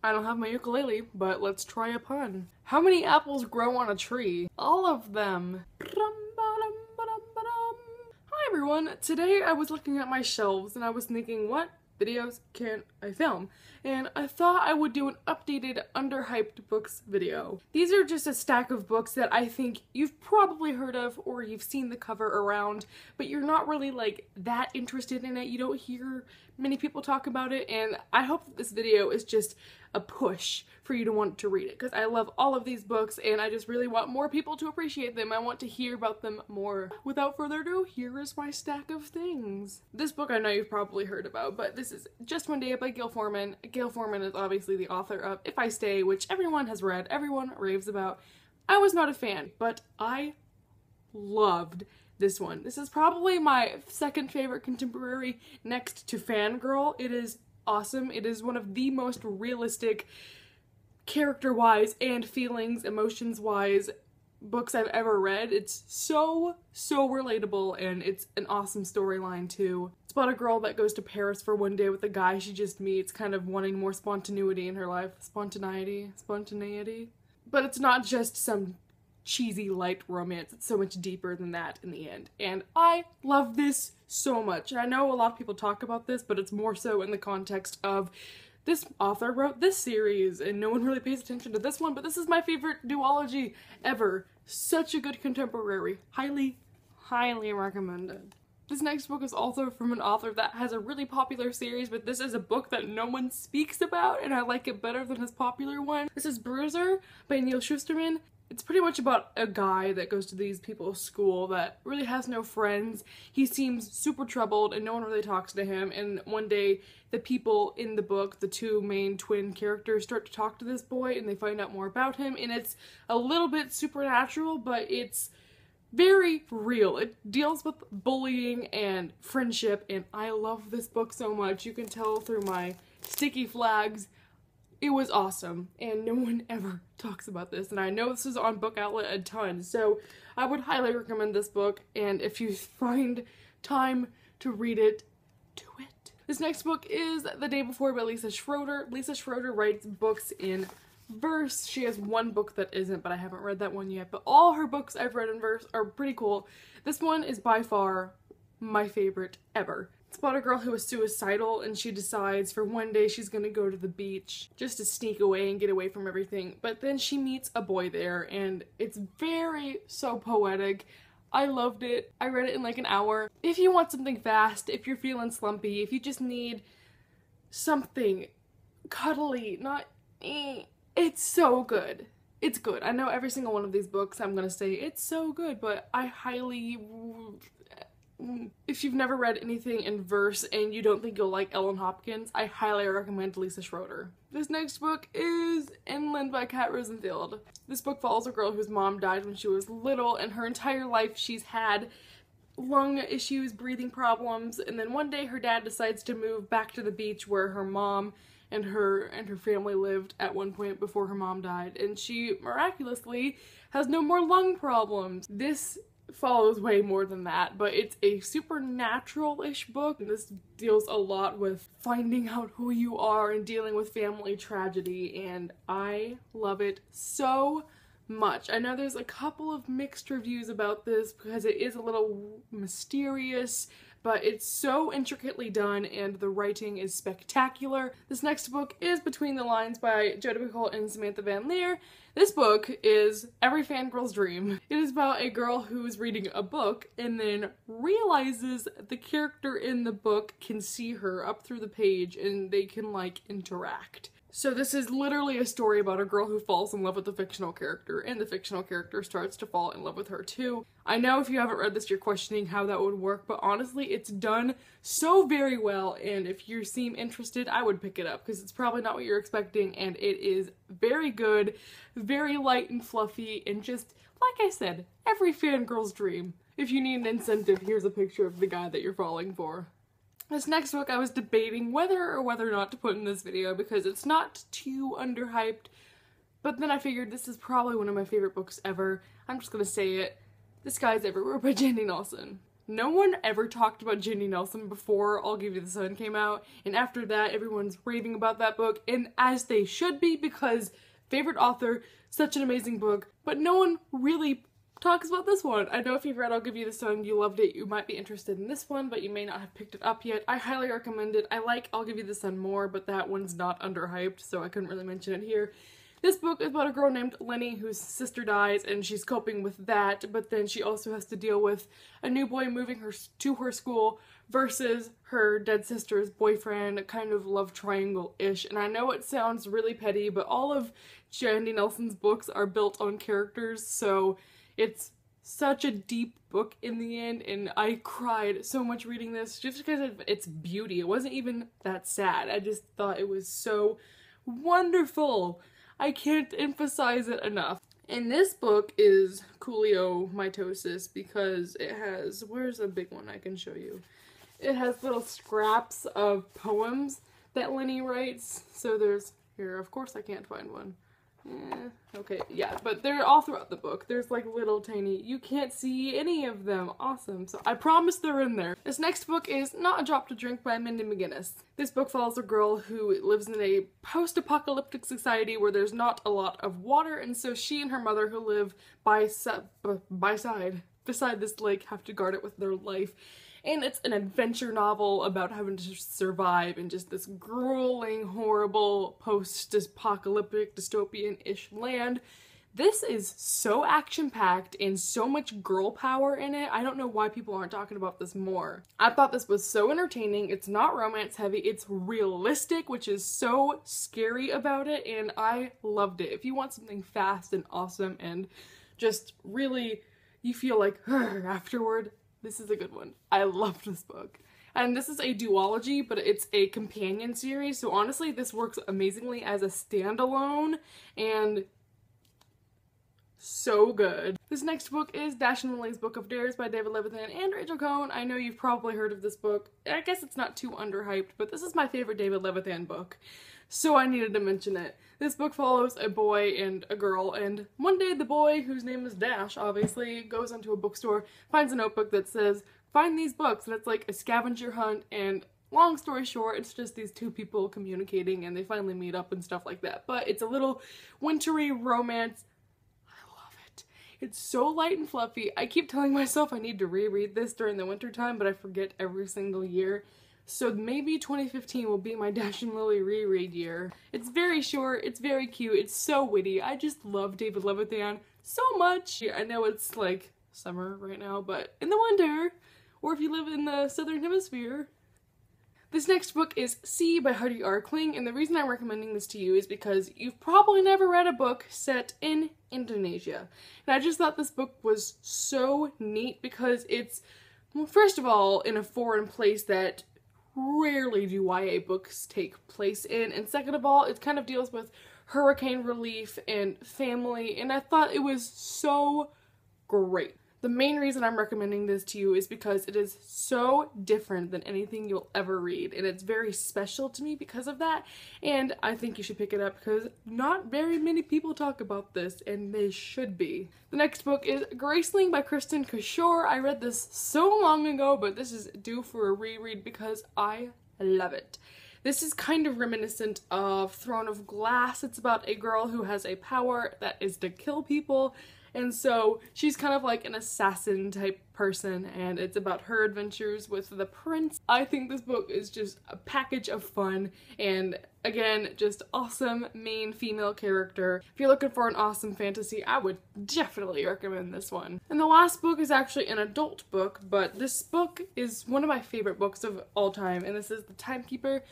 I don't have my ukulele, but let's try a pun. How many apples grow on a tree? All of them. Hi everyone! Today I was looking at my shelves and I was thinking, what videos can I film? And I thought I would do an updated underhyped books video. These are just a stack of books that I think you've probably heard of or you've seen the cover around, but you're not really like that interested in it. You don't hear many people talk about it, and I hope that this video is just a push for you to want to read it, because I love all of these books and I just really want more people to appreciate them. I want to hear about them more. Without further ado, here is my stack of things. This book I know you've probably heard about, but this is Just One Day by Gail Forman. Gail Forman is obviously the author of If I Stay, which everyone has read, everyone raves about. I was not a fan, but I loved this one. This is probably my second favorite contemporary next to Fangirl. It is awesome. It is one of the most realistic character-wise and feelings, emotions-wise books I've ever read. It's so relatable, and it's an awesome storyline too. It's about a girl that goes to Paris for one day with a guy she just meets, kind of wanting more spontaneity in her life. Spontaneity. But it's not just some cheesy light romance. It's so much deeper than that in the end. And I love this so much. And I know a lot of people talk about this, but it's more so in the context of this author wrote this series and no one really pays attention to this one, but this is my favorite duology ever. Such a good contemporary. Highly recommended. This next book is also from an author that has a really popular series, but this is a book that no one speaks about and I like it better than his popular one. This is Bruiser by Neil Shusterman. It's pretty much about a guy that goes to these people's school that really has no friends. He seems super troubled and no one really talks to him, and one day the people in the book, the two main twin characters, start to talk to this boy and they find out more about him, and it's a little bit supernatural, but it's very real. It deals with bullying and friendship, and I love this book so much. You can tell through my sticky flags. It was awesome, and no one ever talks about this, and I know this is on Book Outlet a ton, so I would highly recommend this book, and if you find time to read it, do it. This next book is The Day Before by Lisa Schroeder. Lisa Schroeder writes books in verse. She has one book that isn't, but I haven't read that one yet, but all her books I've read in verse are pretty cool. This one is by far my favorite ever. It's about a girl who is suicidal, and she decides for one day she's gonna go to the beach just to sneak away and get away from everything. But then she meets a boy there, and it's so poetic. I loved it. I read it in like an hour. If you want something fast, if you're feeling slumpy, if you just need something cuddly, it's so good. It's good. I know every single one of these books I'm gonna say it's so good, but if you've never read anything in verse and you don't think you'll like Ellen Hopkins, I highly recommend Lisa Schroeder. This next book is Inland by Kat Rosenfield. This book follows a girl whose mom died when she was little, and her entire life she's had lung issues, breathing problems, and then one day her dad decides to move back to the beach where her mom and her family lived at one point before her mom died, and she miraculously has no more lung problems. This follows way more than that, but it's a supernatural-ish book. This deals a lot with finding out who you are and dealing with family tragedy, and I love it so much. I know there's a couple of mixed reviews about this because it is a little mysterious, but it's so intricately done and the writing is spectacular. This next book is Between the Lines by Jodi Picoult and Samantha Van Leer. This book is every fangirl's dream. It is about a girl who's reading a book and then realizes the character in the book can see her up through the page and they can like interact. So this is literally a story about a girl who falls in love with the fictional character, and the fictional character starts to fall in love with her too. I know if you haven't read this, you're questioning how that would work, but honestly, it's done so very well, and if you seem interested, I would pick it up, because it's probably not what you're expecting, and it is very good, very light and fluffy, and just, like I said, every fangirl's dream. If you need an incentive, here's a picture of the guy that you're falling for. This next book I was debating whether or not to put in this video because it's not too underhyped, but then I figured this is probably one of my favorite books ever. I'm just gonna say it. The Sky's Everywhere by Jandy Nelson. No one ever talked about Jandy Nelson before I'll Give You the Sun came out, and after that everyone's raving about that book, and as they should be, because favorite author, such an amazing book, but no one really talks about this one. I know if you've read I'll Give You the Sun, you loved it, you might be interested in this one, but you may not have picked it up yet. I highly recommend it. I like I'll Give You the Sun more, but that one's not underhyped, so I couldn't really mention it here. This book is about a girl named Lenny whose sister dies, and she's coping with that, but then she also has to deal with a new boy moving her to her school versus her dead sister's boyfriend, a kind of love triangle-ish. And I know it sounds really petty, but all of Jandy Nelson's books are built on characters, so it's such a deep book in the end, and I cried so much reading this just because of its beauty. It wasn't even that sad. I just thought it was so wonderful. I can't emphasize it enough. And this book is Coolio Mitosis because it has, where's a big one I can show you? It has little scraps of poems that Lenny writes. So there's, here, of course I can't find one. Okay, yeah, but they're all throughout the book. There's like little tiny, you can't see any of them. Awesome. So I promise they're in there. This next book is Not a Drop to Drink by Mindy McGinnis. This book follows a girl who lives in a post-apocalyptic society where there's not a lot of water, and so she and her mother, who live beside this lake, have to guard it with their life. And it's an adventure novel about having to survive in just this grueling, horrible, post-apocalyptic, dystopian-ish land. This is so action-packed and so much girl power in it. I don't know why people aren't talking about this more. I thought this was so entertaining. It's not romance-heavy. It's realistic, which is so scary about it, and I loved it. If you want something fast and awesome and just really, you feel like, afterward, this is a good one. I loved this book. And this is a duology, but it's a companion series, so honestly this works amazingly as a standalone, and so good. This next book is Dash and Lily's Book of Dares by David Levithan and Rachel Cohn. I know you've probably heard of this book. I guess it's not too underhyped, but this is my favorite David Levithan book, so I needed to mention it. This book follows a boy and a girl, and one day the boy, whose name is Dash, obviously, goes into a bookstore, finds a notebook that says, find these books, and it's like a scavenger hunt, and long story short, it's just these two people communicating, and they finally meet up and stuff like that. But it's a little wintry romance. I love it. It's so light and fluffy. I keep telling myself I need to reread this during the winter time, but I forget every single year. So maybe 2015 will be my Dash and Lily reread year. It's very short, it's very cute, it's so witty. I just love David Levithan so much. I know it's like summer right now, but in the winter, or if you live in the southern hemisphere. This next book is Sea by Heidi R. Kling, and the reason I'm recommending this to you is because you've probably never read a book set in Indonesia. And I just thought this book was so neat because it's, well, first of all, in a foreign place that rarely do YA books take place in, and second of all, it kind of deals with hurricane relief and family, and I thought it was so great. The main reason I'm recommending this to you is because it is so different than anything you'll ever read, and it's very special to me because of that, and I think you should pick it up because not very many people talk about this, and they should be. The next book is Graceling by Kristen Kishore. I read this so long ago, but this is due for a reread because I love it. This is kind of reminiscent of Throne of Glass. It's about a girl who has a power that is to kill people, and so she's kind of like an assassin type person, and it's about her adventures with the prince. I think this book is just a package of fun, and again, just awesome main female character. If you're looking for an awesome fantasy, I would definitely recommend this one. And the last book is actually an adult book, but this book is one of my favorite books of all time, and this is The Timekeeper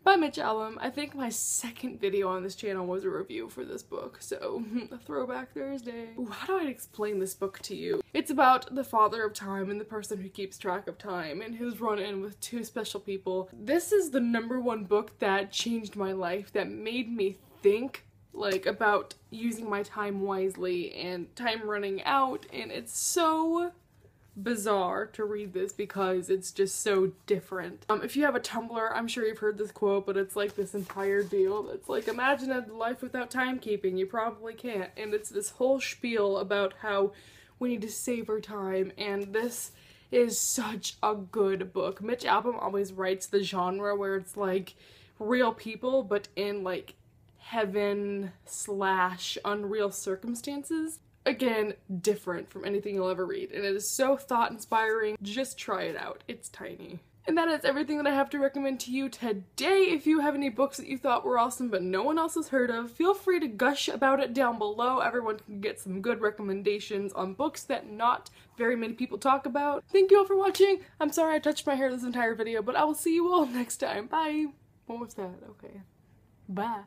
by Mitch Albom. I think my second video on this channel was a review for this book, so a throwback Thursday. Ooh, how do I explain this book to you? It's about the father of time and the person who keeps track of time and his run-in with two special people. This is the #1 book that changed my life, that made me think like about using my time wisely and time running out, and it's so bizarre to read this because it's just so different. If you have a Tumblr, I'm sure you've heard this quote, but it's like this entire deal. It's like, imagine a life without timekeeping. You probably can't. And it's this whole spiel about how we need to save our time, and this is such a good book. Mitch Albom always writes the genre where it's like real people but in like heaven / unreal circumstances. Again, different from anything you'll ever read, and it is so thought-inspiring. Just try it out. It's tiny. And that is everything that I have to recommend to you today. If you have any books that you thought were awesome but no one else has heard of, feel free to gush about it down below. Everyone can get some good recommendations on books that not very many people talk about. Thank you all for watching. I'm sorry I touched my hair this entire video, but I will see you all next time. Bye. What was that? Okay. Bye.